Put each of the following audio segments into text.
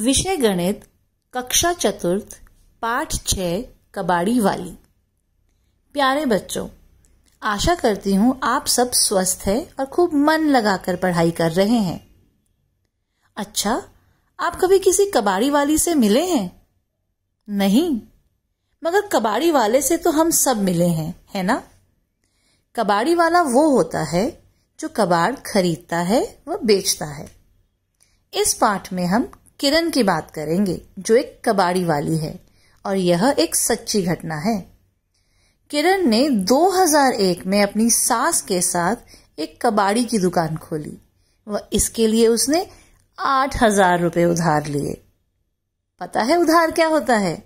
विषय गणित, कक्षा चतुर्थ, पाठ 6, कबाड़ी वाली। प्यारे बच्चों, आशा करती हूँ आप सब स्वस्थ हैं और खूब मन लगाकर पढ़ाई कर रहे हैं। अच्छा, आप कभी किसी कबाड़ी वाली से मिले हैं? नहीं, मगर कबाड़ी वाले से तो हम सब मिले हैं, है ना? कबाड़ी वाला वो होता है जो कबाड़ खरीदता है व बेचता है। इस पाठ में हम किरण की बात करेंगे जो एक कबाड़ी वाली है और यह एक सच्ची घटना है। किरण ने 2001 में अपनी सास के साथ एक कबाड़ी की दुकान खोली व इसके लिए उसने 8,000 रुपए उधार लिए। पता है उधार क्या होता है?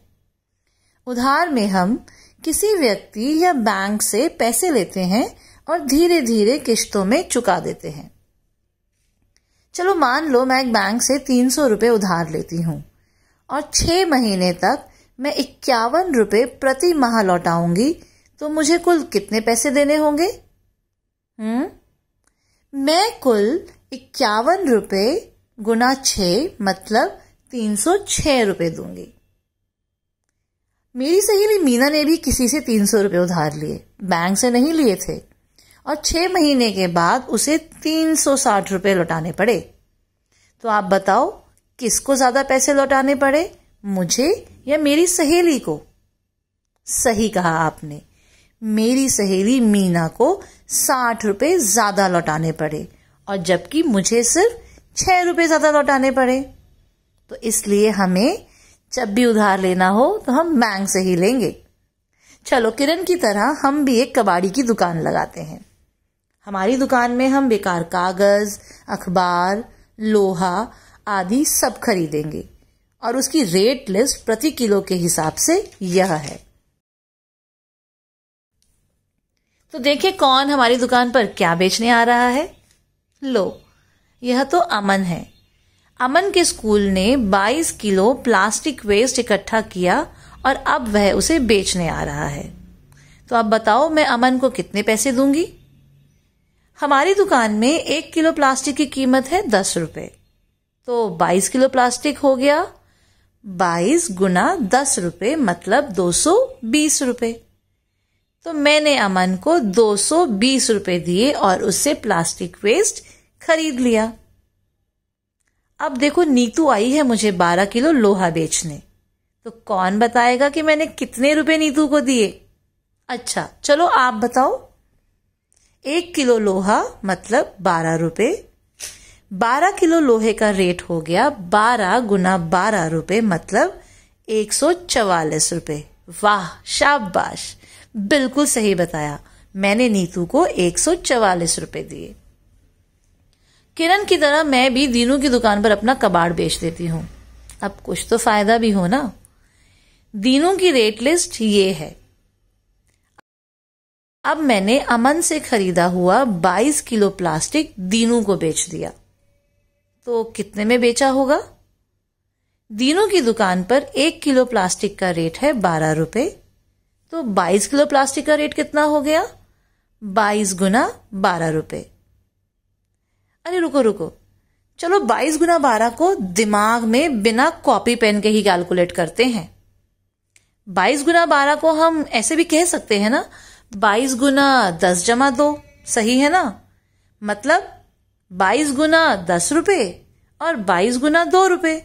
उधार में हम किसी व्यक्ति या बैंक से पैसे लेते हैं और धीरे धीरे किश्तों में चुका देते हैं। चलो मान लो मैं एक बैंक से 300 रुपए उधार लेती हूँ और 6 महीने तक मैं 51 रुपए प्रति माह लौटाऊंगी, तो मुझे कुल कितने पैसे देने होंगे? मैं कुल 51 रुपए गुना 6 मतलब 306 रुपए दूंगी। मेरी सहेली मीना ने भी किसी से 300 रुपए उधार लिए, बैंक से नहीं लिए थे, और 6 महीने के बाद उसे 360 रुपए लौटाने पड़े। तो आप बताओ किसको ज्यादा पैसे लौटाने पड़े, मुझे या मेरी सहेली को? सही कहा आपने, मेरी सहेली मीना को 60 रुपए ज्यादा लौटाने पड़े और जबकि मुझे सिर्फ 6 रुपए ज्यादा लौटाने पड़े। तो इसलिए हमें जब भी उधार लेना हो तो हम बैंक से ही लेंगे। चलो किरण की तरह हम भी एक कबाड़ी की दुकान लगाते हैं। हमारी दुकान में हम बेकार कागज, अखबार, लोहा आदि सब खरीदेंगे और उसकी रेट लिस्ट प्रति किलो के हिसाब से यह है। तो देखिए कौन हमारी दुकान पर क्या बेचने आ रहा है। लो, यह तो अमन है। अमन के स्कूल ने 22 किलो प्लास्टिक वेस्ट इकट्ठा किया और अब वह उसे बेचने आ रहा है। तो अब बताओ मैं अमन को कितने पैसे दूंगी? हमारी दुकान में 1 किलो प्लास्टिक की कीमत है 10 रुपए, तो 22 किलो प्लास्टिक हो गया 22 गुना 10 रुपए मतलब 220 रुपए। तो मैंने अमन को 220 रुपए दिए और उससे प्लास्टिक वेस्ट खरीद लिया। अब देखो नीतू आई है मुझे 12 किलो लोहा बेचने, तो कौन बताएगा कि मैंने कितने रुपए नीतू को दिए? अच्छा चलो आप बताओ। 1 किलो लोहा मतलब 12 रुपए। 12 किलो लोहे का रेट हो गया 12 गुना 12 रुपए मतलब 144 रुपए। वाह, शाबाश, बिल्कुल सही बताया, मैंने नीतू को 144 रुपए दिए। किरण की तरह मैं भी दीनू की दुकान पर अपना कबाड़ बेच देती हूँ। अब कुछ तो फायदा भी हो ना। दीनू की रेट लिस्ट ये है। अब मैंने अमन से खरीदा हुआ 22 किलो प्लास्टिक दीनू को बेच दिया, तो कितने में बेचा होगा? दीनू की दुकान पर 1 किलो प्लास्टिक का रेट है 12 रुपए, तो 22 किलो प्लास्टिक का रेट कितना हो गया? 22 गुना 12 रुपए। अरे रुको, चलो 22 गुना 12 को दिमाग में बिना कॉपी पेन के ही कैलकुलेट करते हैं। 22 गुना 12 को हम ऐसे भी कह सकते हैं ना, 22 गुना 10 जमा 2, सही है ना? मतलब 22 गुना 10 रुपए और 22 गुना 2 रुपए।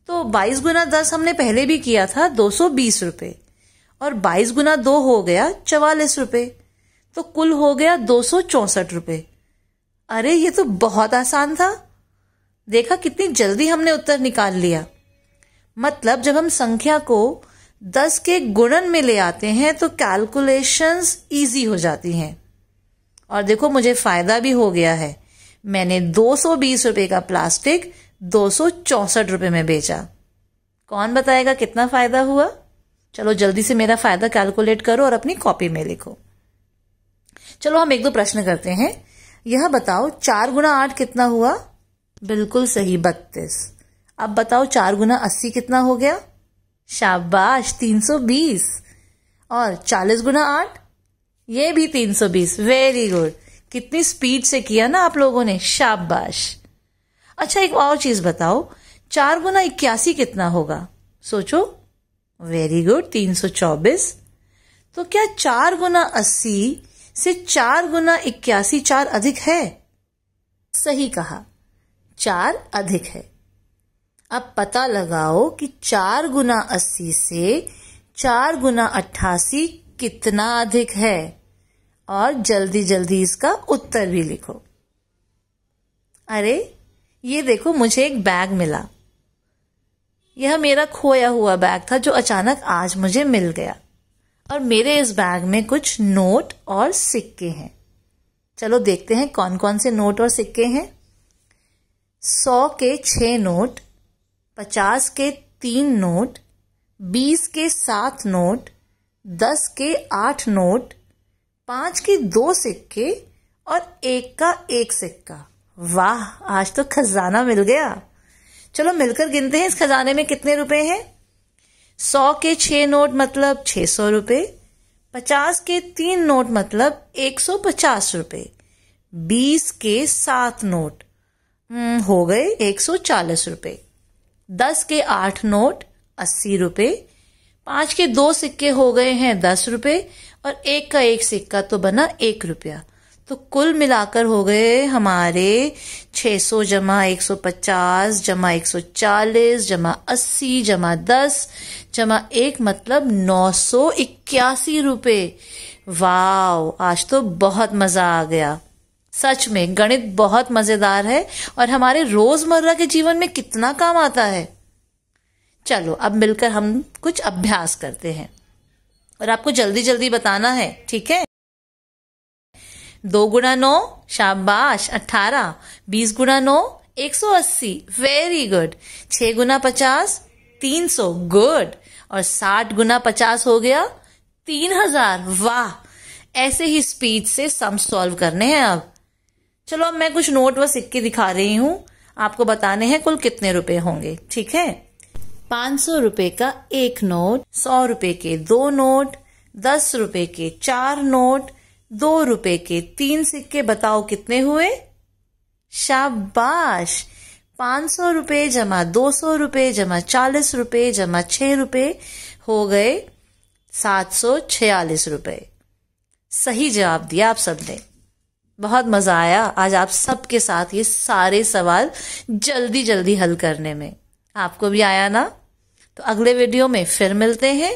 तो 22 गुना 10 हमने पहले भी किया था 220 रुपए और 22 गुना 2 हो गया 44 रुपए, तो कुल हो गया 264 रुपए। अरे ये तो बहुत आसान था। देखा कितनी जल्दी हमने उत्तर निकाल लिया। मतलब जब हम संख्या को 10 के गुणन में ले आते हैं तो कैलकुलेशंस इजी हो जाती हैं। और देखो मुझे फायदा भी हो गया है, मैंने 220 रुपए का प्लास्टिक 264 रुपए में बेचा। कौन बताएगा कितना फायदा हुआ? चलो जल्दी से मेरा फायदा कैलकुलेट करो और अपनी कॉपी में लिखो। चलो हम 1-2 प्रश्न करते हैं। यह बताओ 4 गुना 8 कितना हुआ? बिल्कुल सही, 32। अब बताओ 4 गुना 80 कितना हो गया? शाबाश, 320। और 40 गुना 8? ये भी 320। वेरी गुड, कितनी स्पीड से किया ना आप लोगों ने, शाबाश। अच्छा एक और चीज बताओ, 4 गुना 81 कितना होगा? सोचो। Very good, 324। तो क्या 4 गुना 80 से 4 गुना 81 4 अधिक है? सही कहा, 4 अधिक है। अब पता लगाओ कि 4 गुना 80 से 4 गुना 88 कितना अधिक है, और जल्दी जल्दी इसका उत्तर भी लिखो। अरे ये देखो, मुझे एक बैग मिला। यह मेरा खोया हुआ बैग था जो अचानक आज मुझे मिल गया, और मेरे इस बैग में कुछ नोट और सिक्के हैं। चलो देखते हैं कौन कौन से नोट और सिक्के हैं। 100 के 6 नोट, 50 के 3 नोट, 20 के 7 नोट, 10 के 8 नोट, 5 के 2 सिक्के और 1 का 1 सिक्का। वाह, आज तो खजाना मिल गया। चलो मिलकर गिनते हैं इस खजाने में कितने रुपए हैं। 100 के 6 नोट मतलब 600 रुपए, 50 के 3 नोट मतलब 150 रुपए, 20 के 7 नोट हो गए 140 रुपए, 10 के 8 नोट 80 रुपए, 5 के 2 सिक्के हो गए हैं 10 रुपए, और 1 का 1 सिक्का तो बना 1 रुपया। तो कुल मिलाकर हो गए हमारे 600 जमा 150 जमा 140 जमा 80 जमा 10 जमा 1 मतलब 981 रुपए। वाव, आज तो बहुत मजा आ गया। सच में गणित बहुत मजेदार है और हमारे रोजमर्रा के जीवन में कितना काम आता है। चलो अब मिलकर हम कुछ अभ्यास करते हैं और आपको जल्दी जल्दी बताना है, ठीक है। 2 गुणा 9, शाबाश 18। 20 गुणा 9, 180, वेरी गुड। 6 गुना 50, 300, गुड। और 60 गुना 50 हो गया 3000, वाह। ऐसे ही स्पीड से सम सॉल्व करने हैं अब। चलो अब मैं कुछ नोट व सिक्के दिखा रही हूं, आपको बताने हैं कुल कितने रुपए होंगे, ठीक है। 500 रुपए का 1 नोट, 100 रुपए के 2 नोट, 10 रुपए के 4 नोट, 2 रुपए के 3 सिक्के, बताओ कितने हुए? शाबाश। 500 रुपए जमा 200 रुपए जमा 40 रुपए जमा 6 रुपए हो गए 746 रुपए। सही जवाब दिया आप सबने। बहुत मजा आया आज आप सबके साथ ये सारे सवाल जल्दी जल्दी हल करने में। आपको भी आया ना? तो अगले वीडियो में फिर मिलते हैं।